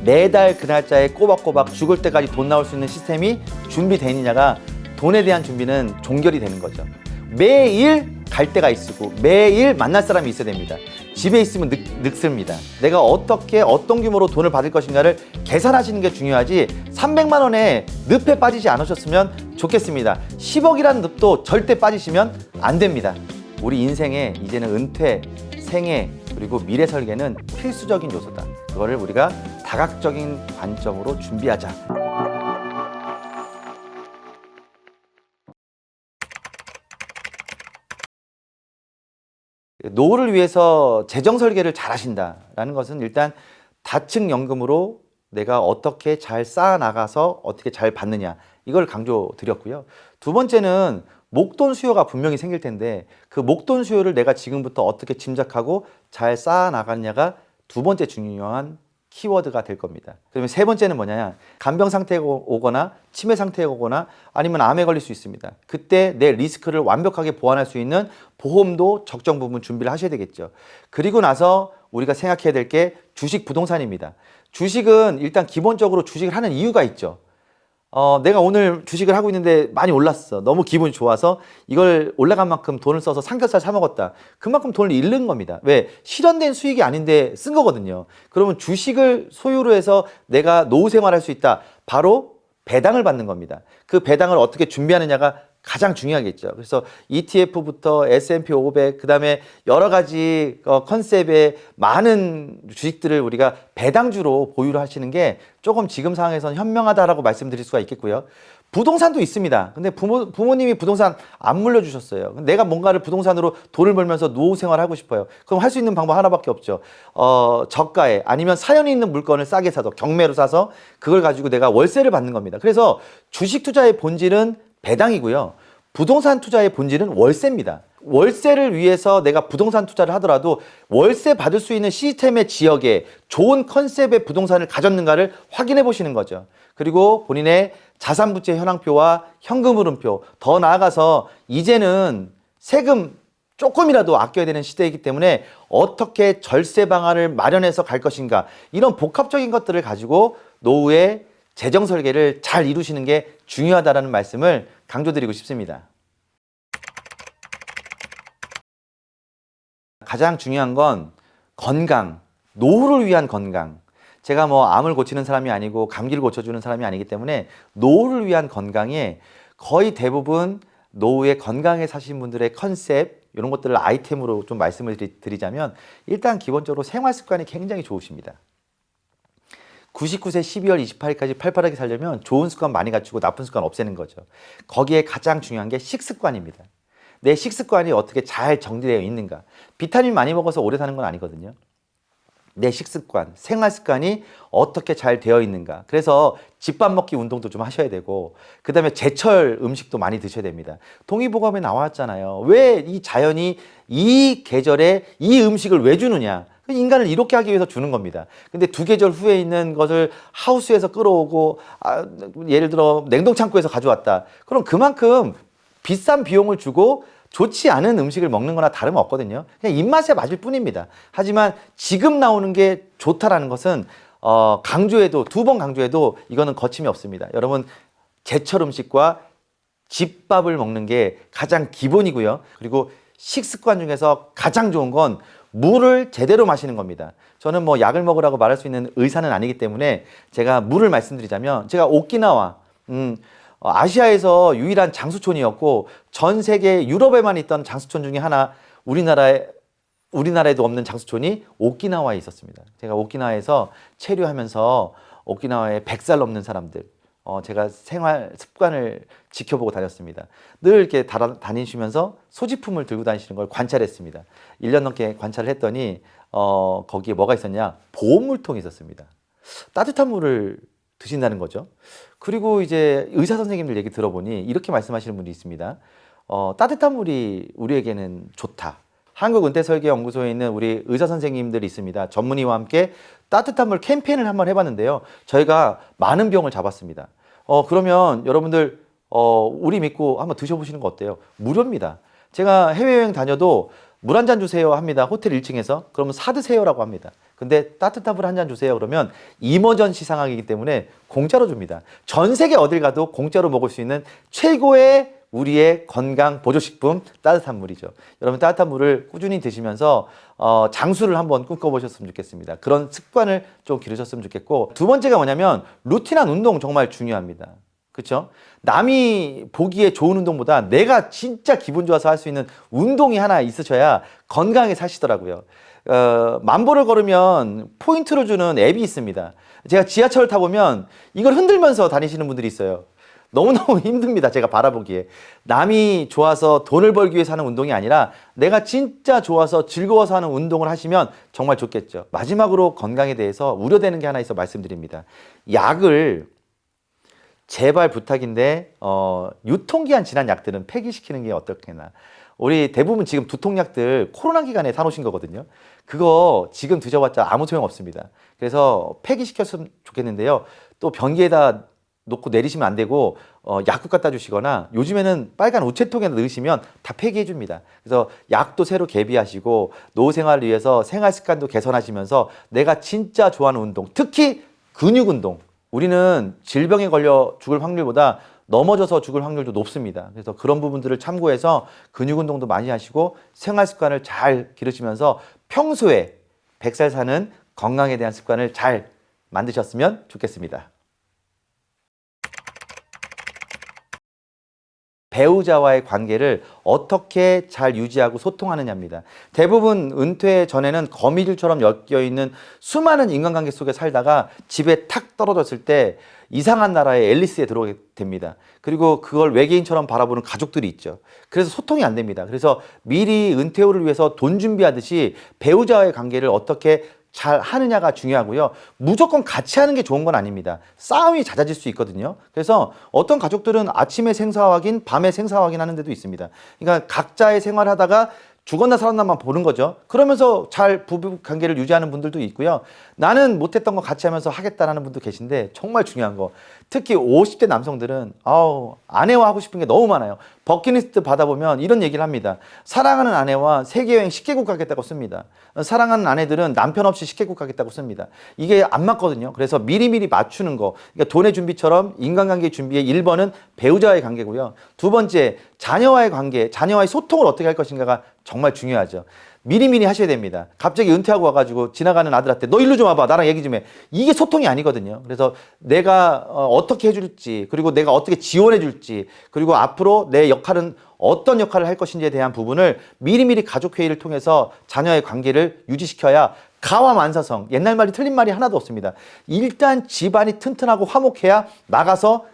매달 그 날짜에 꼬박꼬박 죽을 때까지 돈 나올 수 있는 시스템이 준비되어 있느냐가 돈에 대한 준비는 종결이 되는 거죠. 매일 갈 데가 있고 매일 만날 사람이 있어야 됩니다. 집에 있으면 늙습니다. 내가 어떻게 어떤 규모로 돈을 받을 것인가를 계산하시는 게 중요하지 300만 원에 늪에 빠지지 않으셨으면 좋겠습니다. 10억이라는 늪도 절대 빠지시면 안 됩니다. 우리 인생에 이제는 은퇴, 생애, 그리고 미래 설계는 필수적인 요소다. 그거를 우리가 다각적인 관점으로 준비하자. 노후를 위해서 재정 설계를 잘 하신다라는 것은 일단 다층 연금으로 내가 어떻게 잘 쌓아 나가서 어떻게 잘 받느냐, 이걸 강조드렸고요. 두 번째는 목돈 수요가 분명히 생길 텐데 그 목돈 수요를 내가 지금부터 어떻게 짐작하고 잘 쌓아 나가느냐가 두 번째 중요한 키워드가 될 겁니다. 그러면 세 번째는 뭐냐? 간병 상태가 오거나 치매 상태가 오거나 아니면 암에 걸릴 수 있습니다. 그때 내 리스크를 완벽하게 보완할 수 있는 보험도 적정 부분 준비를 하셔야 되겠죠. 그리고 나서 우리가 생각해야 될 게 주식, 부동산입니다. 주식은 일단 기본적으로 주식을 하는 이유가 있죠. 내가 오늘 주식을 하고 있는데 많이 올랐어. 너무 기분이 좋아서 이걸 올라간 만큼 돈을 써서 삼겹살 사 먹었다. 그만큼 돈을 잃는 겁니다. 왜? 실현된 수익이 아닌데 쓴 거거든요. 그러면 주식을 소유로 해서 내가 노후 생활할 수 있다. 바로 배당을 받는 겁니다. 그 배당을 어떻게 준비하느냐가 가장 중요하겠죠. 그래서 ETF부터 S&P 500, 그 다음에 여러 가지 컨셉의 많은 주식들을 우리가 배당주로 보유를 하시는 게 조금 지금 상황에서는 현명하다라고 말씀드릴 수가 있겠고요. 부동산도 있습니다. 근데 부모님이 부동산 안 물려주셨어요. 내가 뭔가를 부동산으로 돈을 벌면서 노후 생활을 하고 싶어요. 그럼 할 수 있는 방법 하나밖에 없죠. 저가에 아니면 사연이 있는 물건을 싸게 사서 경매로 사서 그걸 가지고 내가 월세를 받는 겁니다. 그래서 주식 투자의 본질은 배당이고요. 부동산 투자의 본질은 월세입니다. 월세를 위해서 내가 부동산 투자를 하더라도 월세 받을 수 있는 시스템의 지역에 좋은 컨셉의 부동산을 가졌는가를 확인해 보시는 거죠. 그리고 본인의 자산부채 현황표와 현금 흐름표, 더 나아가서 이제는 세금 조금이라도 아껴야 되는 시대이기 때문에 어떻게 절세 방안을 마련해서 갈 것인가, 이런 복합적인 것들을 가지고 노후에 재정 설계를 잘 이루시는 게 중요하다는 말씀을 강조드리고 싶습니다. 가장 중요한 건 건강, 노후를 위한 건강. 제가 뭐 암을 고치는 사람이 아니고 감기를 고쳐주는 사람이 아니기 때문에 노후를 위한 건강에 거의 대부분 노후에 건강에 사신 분들의 컨셉, 이런 것들을 아이템으로 좀 말씀을 드리자면 일단 기본적으로 생활 습관이 굉장히 좋으십니다. 99세 12월 28일까지 팔팔하게 살려면 좋은 습관 많이 갖추고 나쁜 습관 없애는 거죠. 거기에 가장 중요한 게 식습관입니다. 내 식습관이 어떻게 잘 정리되어 있는가. 비타민 많이 먹어서 오래 사는 건 아니거든요. 내 식습관, 생활 습관이 어떻게 잘 되어 있는가. 그래서 집밥 먹기 운동도 좀 하셔야 되고, 그 다음에 제철 음식도 많이 드셔야 됩니다. 동의보감에 나왔잖아요. 왜 이 자연이 이 계절에 이 음식을 왜 주느냐. 인간을 이렇게 하기 위해서 주는 겁니다. 근데 두 계절 후에 있는 것을 하우스에서 끌어오고, 예를 들어 냉동창고에서 가져왔다. 그럼 그만큼 비싼 비용을 주고 좋지 않은 음식을 먹는 거나 다름없거든요. 그냥 입맛에 맞을 뿐입니다. 하지만 지금 나오는 게 좋다라는 것은 강조해도, 두 번 강조해도 이거는 거침이 없습니다. 여러분, 제철 음식과 집밥을 먹는 게 가장 기본이고요. 그리고 식습관 중에서 가장 좋은 건 물을 제대로 마시는 겁니다. 저는 뭐 약을 먹으라고 말할 수 있는 의사는 아니기 때문에 제가 물을 말씀드리자면, 제가 오키나와, 아시아에서 유일한 장수촌이었고 전 세계 유럽에만 있던 장수촌 중에 하나, 우리나라에도 없는 장수촌이 오키나와에 있었습니다. 제가 오키나와에서 체류하면서 오키나와의 100살 넘는 사람들, 제가 생활 습관을 지켜보고 다녔습니다. 늘 이렇게 다니시면서 소지품을 들고 다니시는 걸 관찰했습니다. 1년 넘게 관찰을 했더니 거기에 뭐가 있었냐? 보온물통이 있었습니다. 따뜻한 물을 드신다는 거죠. 그리고 이제 의사 선생님들 얘기 들어보니 이렇게 말씀하시는 분이 있습니다. 따뜻한 물이 우리에게는 좋다. 한국은퇴설계연구소에 있는 우리 의사 선생님들이 있습니다. 전문의와 함께 따뜻한 물 캠페인을 한번 해봤는데요. 저희가 많은 병을 잡았습니다. 그러면 여러분들 우리 믿고 한번 드셔보시는 거 어때요? 무료입니다. 제가 해외여행 다녀도 물 한 잔 주세요 합니다. 호텔 1층에서. 그러면 사 드세요라고 합니다. 근데 따뜻한 물 한 잔 주세요. 그러면 이머전시 상황이기 때문에 공짜로 줍니다. 전 세계 어딜 가도 공짜로 먹을 수 있는 최고의 우리의 건강 보조식품 따뜻한 물이죠. 여러분 따뜻한 물을 꾸준히 드시면서 장수를 한번 꿈꿔보셨으면 좋겠습니다. 그런 습관을 좀 기르셨으면 좋겠고, 두 번째가 뭐냐면 루틴한 운동 정말 중요합니다. 그렇죠? 남이 보기에 좋은 운동보다 내가 진짜 기분 좋아서 할 수 있는 운동이 하나 있으셔야 건강하게 사시더라고요. 만보를 걸으면 포인트를 주는 앱이 있습니다. 제가 지하철을 타보면 이걸 흔들면서 다니시는 분들이 있어요. 너무너무 힘듭니다. 제가 바라보기에. 남이 좋아서 돈을 벌기 위해서 하는 운동이 아니라 내가 진짜 좋아서 즐거워서 하는 운동을 하시면 정말 좋겠죠. 마지막으로 건강에 대해서 우려되는 게 하나 있어 말씀드립니다. 약을 제발 부탁인데 유통기한 지난 약들은 폐기시키는 게 어떻게나. 우리 대부분 지금 두통약들 코로나 기간에 사놓으신 거거든요. 그거 지금 드셔봤자 아무 소용 없습니다. 그래서 폐기시켰으면 좋겠는데요. 또 변기에다 놓고 내리시면 안 되고 약국 갖다 주시거나, 요즘에는 빨간 우체통에 넣으시면 다 폐기해 줍니다. 그래서 약도 새로 개비하시고 노후 생활을 위해서 생활 습관도 개선하시면서 내가 진짜 좋아하는 운동, 특히 근육 운동. 우리는 질병에 걸려 죽을 확률보다 넘어져서 죽을 확률도 높습니다. 그래서 그런 부분들을 참고해서 근육 운동도 많이 하시고 생활 습관을 잘 기르시면서 평소에 100살 사는 건강에 대한 습관을 잘 만드셨으면 좋겠습니다. 배우자와의 관계를 어떻게 잘 유지하고 소통하느냐입니다. 대부분 은퇴 전에는 거미줄처럼 엮여있는 수많은 인간관계 속에 살다가 집에 탁 떨어졌을 때 이상한 나라의 앨리스에 들어오게 됩니다. 그리고 그걸 외계인처럼 바라보는 가족들이 있죠. 그래서 소통이 안 됩니다. 그래서 미리 은퇴 후를 위해서 돈 준비하듯이 배우자와의 관계를 어떻게 잘 하느냐가 중요하고요. 무조건 같이 하는 게 좋은 건 아닙니다. 싸움이 잦아질 수 있거든요. 그래서 어떤 가족들은 아침에 생사 확인, 밤에 생사 확인하는 데도 있습니다. 그러니까 각자의 생활을 하다가 죽었나 살았나만 보는 거죠. 그러면서 잘 부부 관계를 유지하는 분들도 있고요. 나는 못했던 거 같이 하면서 하겠다라는 분도 계신데, 정말 중요한 거, 특히 50대 남성들은 아내와 하고 싶은 게 너무 많아요. 버킷리스트 받아보면 이런 얘기를 합니다. 사랑하는 아내와 세계여행 10개국 가겠다고 씁니다. 사랑하는 아내들은 남편 없이 10개국 가겠다고 씁니다. 이게 안 맞거든요. 그래서 미리미리 맞추는 거, 그러니까 돈의 준비처럼 인간관계 준비의 1번은 배우자와의 관계고요. 두 번째, 자녀와의 관계, 자녀와의 소통을 어떻게 할 것인가가 정말 중요하죠. 미리미리 하셔야 됩니다. 갑자기 은퇴하고 와가지고 지나가는 아들한테 너 일로 좀 와봐, 나랑 얘기 좀 해. 이게 소통이 아니거든요. 그래서 내가 어떻게 해줄지, 그리고 내가 어떻게 지원해줄지, 그리고 앞으로 내 역할은 어떤 역할을 할 것인지에 대한 부분을 미리미리 가족회의를 통해서 자녀의 관계를 유지시켜야 가와만사성, 옛날 말이 틀린 말이 하나도 없습니다. 일단 집안이 튼튼하고 화목해야 나가서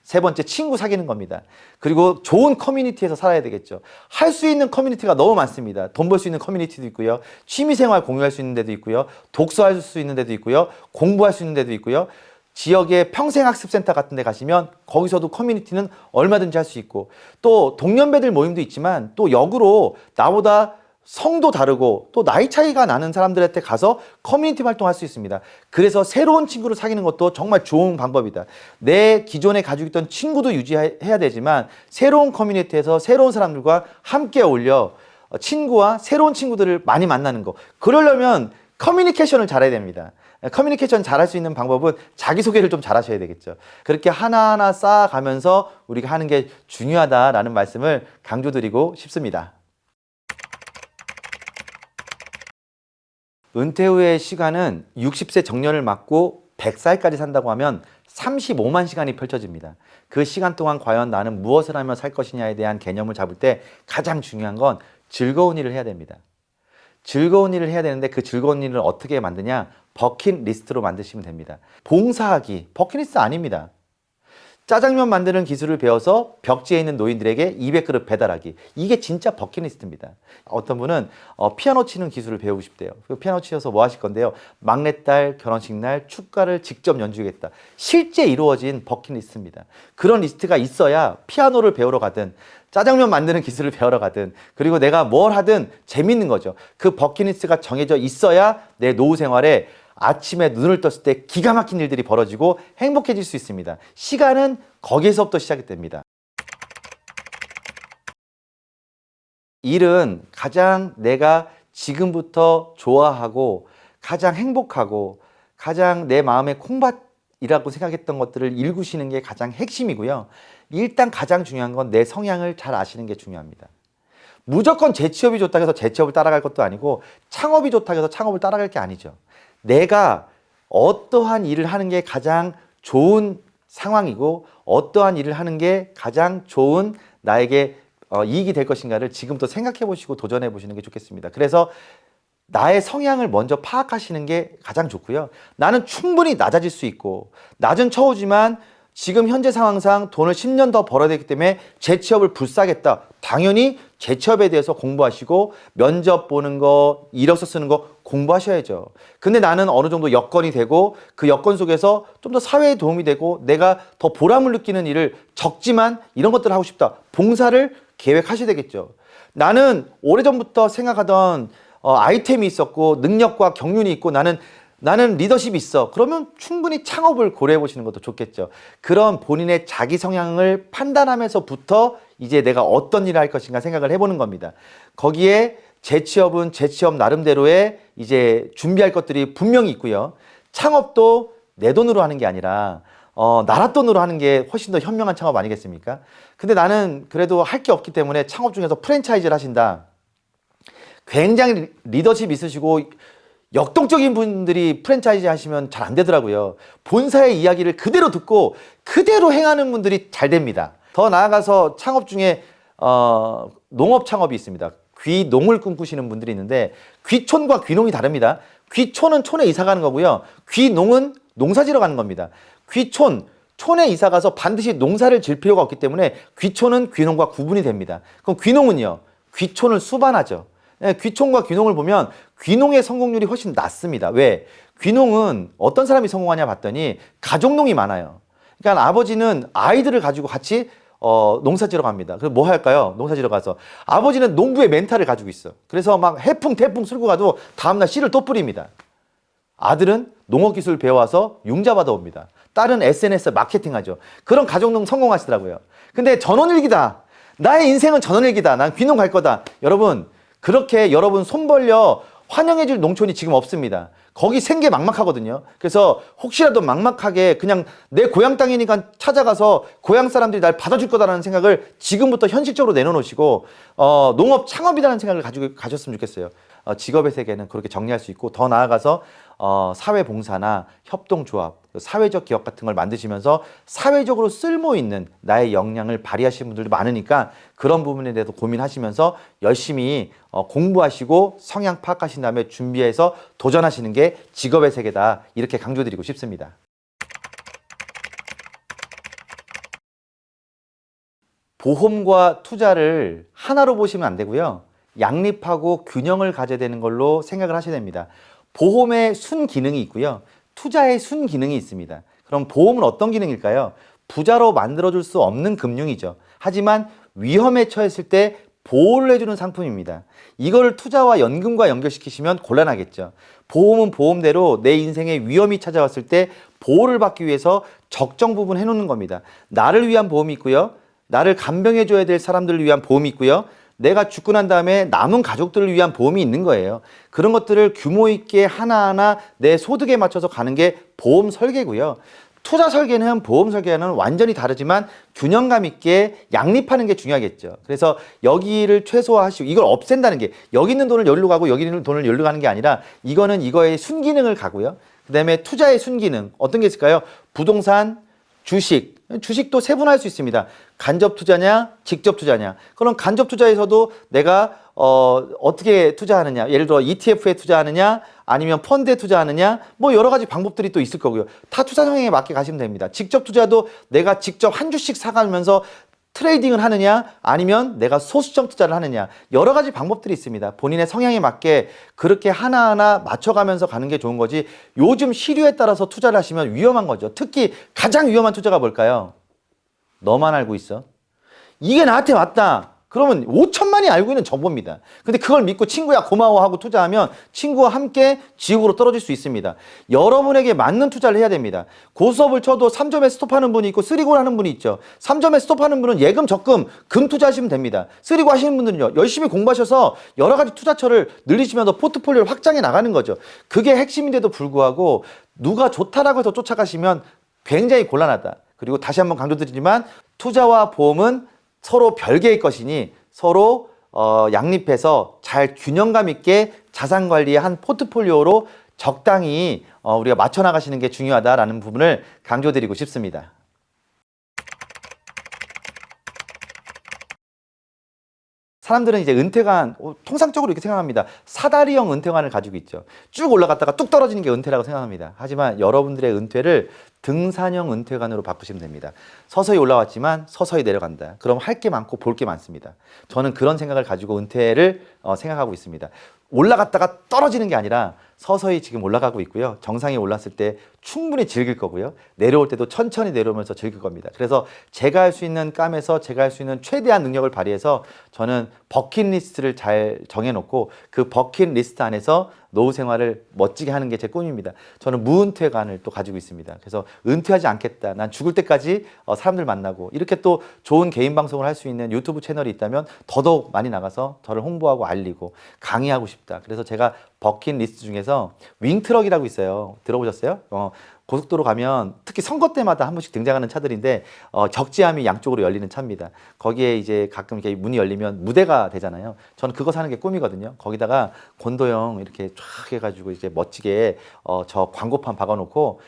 세 번째, 친구 사귀는 겁니다. 그리고 좋은 커뮤니티에서 살아야 되겠죠. 할 수 있는 커뮤니티가 너무 많습니다. 돈 벌 수 있는 커뮤니티도 있고요. 취미생활 공유할 수 있는 데도 있고요. 독서할 수 있는 데도 있고요. 공부할 수 있는 데도 있고요. 지역의 평생학습센터 같은 데 가시면 거기서도 커뮤니티는 얼마든지 할 수 있고, 또 동년배들 모임도 있지만 또 역으로 나보다 성도 다르고 또 나이 차이가 나는 사람들한테 가서 커뮤니티 활동할 수 있습니다. 그래서 새로운 친구를 사귀는 것도 정말 좋은 방법이다. 내 기존에 가지고 있던 친구도 유지해야 되지만 새로운 커뮤니티에서 새로운 사람들과 함께 어울려 친구와 새로운 친구들을 많이 만나는 거. 그러려면 커뮤니케이션을 잘해야 됩니다. 커뮤니케이션 잘할 수 있는 방법은 자기소개를 좀 잘하셔야 되겠죠. 그렇게 하나하나 쌓아가면서 우리가 하는 게 중요하다라는 말씀을 강조드리고 싶습니다. 은퇴 후의 시간은 60세 정년을 맞고 100살까지 산다고 하면 35만 시간이 펼쳐집니다. 그 시간 동안 과연 나는 무엇을 하며 살 것이냐에 대한 개념을 잡을 때 가장 중요한 건 즐거운 일을 해야 됩니다. 즐거운 일을 해야 되는데 그 즐거운 일을 어떻게 만드냐? 버킷리스트로 만드시면 됩니다. 봉사하기, 버킷리스트 아닙니다. 짜장면 만드는 기술을 배워서 벽지에 있는 노인들에게 200그릇 배달하기. 이게 진짜 버킷리스트입니다. 어떤 분은 피아노 치는 기술을 배우고 싶대요. 피아노 치셔서 뭐 하실 건데요? 막내딸 결혼식 날 축가를 직접 연주하겠다. 실제 이루어진 버킷리스트입니다. 그런 리스트가 있어야 피아노를 배우러 가든 짜장면 만드는 기술을 배우러 가든, 그리고 내가 뭘 하든 재밌는 거죠. 그 버킷리스트가 정해져 있어야 내 노후 생활에 아침에 눈을 떴을 때 기가 막힌 일들이 벌어지고 행복해질 수 있습니다. 시간은 거기에서부터 시작이 됩니다. 일은 가장 내가 지금부터 좋아하고 가장 행복하고 가장 내 마음의 콩밭이라고 생각했던 것들을 일구시는 게 가장 핵심이고요. 일단 가장 중요한 건 내 성향을 잘 아시는 게 중요합니다. 무조건 재취업이 좋다고 해서 재취업을 따라갈 것도 아니고 창업이 좋다고 해서 창업을 따라갈 게 아니죠. 내가 어떠한 일을 하는 게 가장 좋은 상황이고 어떠한 일을 하는 게 가장 좋은 나에게 이익이 될 것인가를 지금부터 생각해 보시고 도전해 보시는 게 좋겠습니다. 그래서 나의 성향을 먼저 파악하시는 게 가장 좋고요. 나는 충분히 낮아질 수 있고 낮은 처우지만 지금 현재 상황상 돈을 10년 더 벌어야 되기 때문에 재취업을 불사하겠다. 당연히 재취업에 대해서 공부하시고 면접 보는 거, 이력서 쓰는 거 공부하셔야죠. 근데 나는 어느 정도 여건이 되고 그 여건 속에서 좀 더 사회에 도움이 되고 내가 더 보람을 느끼는 일을 적지만 이런 것들을 하고 싶다. 봉사를 계획하셔야 되겠죠. 나는 오래전부터 생각하던 아이템이 있었고 능력과 경륜이 있고 나는 리더십이 있어. 그러면 충분히 창업을 고려해 보시는 것도 좋겠죠. 그런 본인의 자기 성향을 판단하면서부터 이제 내가 어떤 일을 할 것인가 생각을 해보는 겁니다. 거기에 재취업은 재취업 나름대로의 이제 준비할 것들이 분명히 있고요. 창업도 내 돈으로 하는 게 아니라 나라 돈으로 하는 게 훨씬 더 현명한 창업 아니겠습니까? 근데 나는 그래도 할 게 없기 때문에 창업 중에서 프랜차이즈를 하신다. 굉장히 리더십 있으시고 역동적인 분들이 프랜차이즈 하시면 잘 안 되더라고요. 본사의 이야기를 그대로 듣고 그대로 행하는 분들이 잘 됩니다. 더 나아가서 창업 중에 농업 창업이 있습니다. 귀농을 꿈꾸시는 분들이 있는데 귀촌과 귀농이 다릅니다. 귀촌은 촌에 이사 가는 거고요. 귀농은 농사지러 가는 겁니다. 촌에 이사 가서 반드시 농사를 질 필요가 없기 때문에 귀촌은 귀농과 구분이 됩니다. 그럼 귀농은요? 귀촌을 수반하죠. 귀촌과 귀농을 보면 귀농의 성공률이 훨씬 낮습니다. 왜? 귀농은 어떤 사람이 성공하냐 봤더니 가족농이 많아요. 그러니까 아버지는 아이들을 가지고 같이 농사지러 갑니다. 그래서 뭐 할까요? 농사지러 가서 아버지는 농부의 멘탈을 가지고 있어. 그래서 막 해풍 태풍 쓸고 가도 다음날 씨를 또 뿌립니다. 아들은 농업기술 배워와서 융자 받아옵니다. 딸은 SNS 마케팅하죠. 그런 가족농 성공하시더라고요. 근데 전원일기다. 나의 인생은 전원일기다. 난 귀농 갈 거다. 여러분 그렇게 여러분 손 벌려 환영해줄 농촌이 지금 없습니다. 거기 생계 막막하거든요. 그래서 혹시라도 막막하게 그냥 내 고향 땅이니까 찾아가서 고향 사람들이 날 받아줄 거다라는 생각을 지금부터 현실적으로 내려놓으시고 농업 창업이라는 생각을 가지고 가셨으면 좋겠어요. 직업의 세계는 그렇게 정리할 수 있고 더 나아가서 사회봉사나 협동조합, 사회적 기업 같은 걸 만드시면서 사회적으로 쓸모있는 나의 역량을 발휘하시는 분들도 많으니까 그런 부분에 대해서 고민하시면서 열심히 공부하시고 성향 파악하신 다음에 준비해서 도전하시는 게 직업의 세계다. 이렇게 강조드리고 싶습니다. 보험과 투자를 하나로 보시면 안 되고요. 양립하고 균형을 가져야 되는 걸로 생각을 하셔야 됩니다. 보험의 순기능이 있고요. 투자의 순기능이 있습니다. 그럼 보험은 어떤 기능일까요? 부자로 만들어줄 수 없는 금융이죠. 하지만 위험에 처했을 때 보호를 해주는 상품입니다. 이걸 투자와 연금과 연결시키시면 곤란하겠죠. 보험은 보험대로 내 인생에 위험이 찾아왔을 때 보호를 받기 위해서 적정 부분 해놓는 겁니다. 나를 위한 보험이 있고요. 나를 간병해줘야 될 사람들을 위한 보험이 있고요. 내가 죽고 난 다음에 남은 가족들을 위한 보험이 있는 거예요. 그런 것들을 규모 있게 하나하나 내 소득에 맞춰서 가는 게 보험 설계고요. 투자 설계는 보험 설계와는 완전히 다르지만 균형감 있게 양립하는 게 중요하겠죠. 그래서 여기를 최소화하시고 이걸 없앤다는 게 여기 있는 돈을 여기로 가고 여기 있는 돈을 여기로 가는 게 아니라 이거는 이거의 순기능을 가고요. 그 다음에 투자의 순기능 어떤 게 있을까요? 부동산, 주식도 세분화할 수 있습니다. 간접 투자냐, 직접 투자냐. 그럼 간접 투자에서도 내가 어떻게 투자하느냐. 예를 들어 ETF에 투자하느냐, 아니면 펀드에 투자하느냐, 뭐 여러 가지 방법들이 또 있을 거고요. 다 투자 성향에 맞게 가시면 됩니다. 직접 투자도 내가 직접 한 주씩 사가면서 트레이딩을 하느냐, 아니면 내가 소수점 투자를 하느냐. 여러 가지 방법들이 있습니다. 본인의 성향에 맞게 그렇게 하나하나 맞춰가면서 가는 게 좋은 거지. 요즘 시류에 따라서 투자를 하시면 위험한 거죠. 특히 가장 위험한 투자가 뭘까요? 너만 알고 있어. 이게 나한테 맞다. 그러면 5천만이 알고 있는 정보입니다. 근데 그걸 믿고 친구야 고마워하고 투자하면 친구와 함께 지옥으로 떨어질 수 있습니다. 여러분에게 맞는 투자를 해야 됩니다. 고수업을 쳐도 3점에 스톱하는 분이 있고 쓰리고 하는 분이 있죠. 3점에 스톱하는 분은 예금, 적금, 금 투자하시면 됩니다. 쓰리고 하시는 분들은요. 열심히 공부하셔서 여러 가지 투자처를 늘리시면서 포트폴리오를 확장해 나가는 거죠. 그게 핵심인데도 불구하고 누가 좋다라고 해서 쫓아가시면 굉장히 곤란하다. 그리고 다시 한번 강조드리지만 투자와 보험은 서로 별개의 것이니 서로 양립해서 잘 균형감 있게 자산 관리의 한 포트폴리오로 적당히 우리가 맞춰 나가시는 게 중요하다라는 부분을 강조드리고 싶습니다. 사람들은 이제 은퇴관, 통상적으로 이렇게 생각합니다. 사다리형 은퇴관을 가지고 있죠. 쭉 올라갔다가 뚝 떨어지는 게 은퇴라고 생각합니다. 하지만 여러분들의 은퇴를 등산형 은퇴관으로 바꾸시면 됩니다. 서서히 올라왔지만 서서히 내려간다. 그럼 할 게 많고 볼 게 많습니다. 저는 그런 생각을 가지고 은퇴를 생각하고 있습니다. 올라갔다가 떨어지는 게 아니라 서서히 지금 올라가고 있고요. 정상에 올랐을 때 충분히 즐길 거고요. 내려올 때도 천천히 내려오면서 즐길 겁니다. 그래서 제가 할 수 있는 감에서 제가 할 수 있는 최대한 능력을 발휘해서 저는 버킷리스트를 잘 정해놓고 그 버킷리스트 안에서 노후 생활을 멋지게 하는 게 제 꿈입니다. 저는 무은퇴관을 또 가지고 있습니다. 그래서 은퇴하지 않겠다. 난 죽을 때까지 사람들 만나고 이렇게 또 좋은 개인 방송을 할 수 있는 유튜브 채널이 있다면 더더욱 많이 나가서 저를 홍보하고 알리고 강의하고 싶다. 그래서 제가 버킷리스트 중에서 윙트럭이라고 있어요. 들어보셨어요? 고속도로 가면 특히 선거 때마다 한 번씩 등장하는 차들인데 적재함이 양쪽으로 열리는 차입니다. 거기에 이제 가끔 이렇게 문이 열리면 무대가 되잖아요. 저는 그거 사는 게 꿈이거든요. 거기다가 곤도형 이렇게 쫙 해가지고 이제 멋지게 저 광고판 박아놓고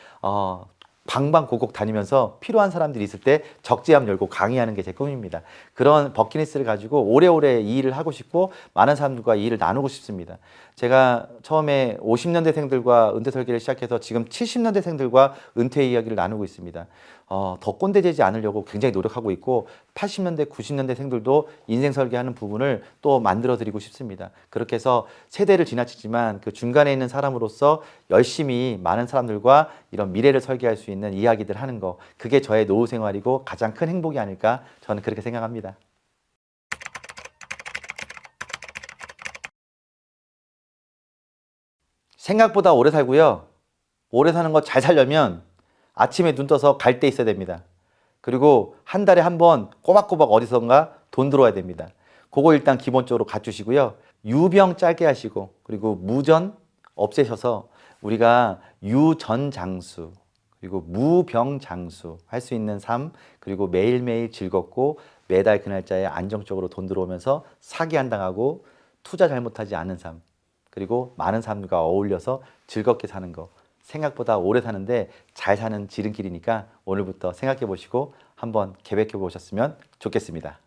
방방곡곡 다니면서 필요한 사람들이 있을 때 적재함 열고 강의하는 게 제 꿈입니다. 그런 버킷리스트를 가지고 오래오래 이 일을 하고 싶고 많은 사람들과 이 일을 나누고 싶습니다. 제가 처음에 50년대생들과 은퇴 설계를 시작해서 지금 70년대생들과 은퇴 이야기를 나누고 있습니다. 더 꼰대되지 않으려고 굉장히 노력하고 있고 80년대, 90년대생들도 인생 설계하는 부분을 또 만들어 드리고 싶습니다. 그렇게 해서 세대를 지나치지만 그 중간에 있는 사람으로서 열심히 많은 사람들과 이런 미래를 설계할 수 있는 이야기들 하는 거, 그게 저의 노후 생활이고 가장 큰 행복이 아닐까 저는 그렇게 생각합니다. 생각보다 오래 살고요. 오래 사는 거 잘 살려면 아침에 눈 떠서 갈 데 있어야 됩니다. 그리고 한 달에 한 번 꼬박꼬박 어디선가 돈 들어와야 됩니다. 그거 일단 기본적으로 갖추시고요. 유병 짧게 하시고 그리고 무전 없애셔서 우리가 유전장수 그리고 무병장수 할 수 있는 삶, 그리고 매일매일 즐겁고 매달 그 날짜에 안정적으로 돈 들어오면서 사기 안 당하고 투자 잘못하지 않은 삶, 그리고 많은 사람들과 어울려서 즐겁게 사는 거, 생각보다 오래 사는데 잘 사는 지름길이니까 오늘부터 생각해 보시고 한번 계획해 보셨으면 좋겠습니다.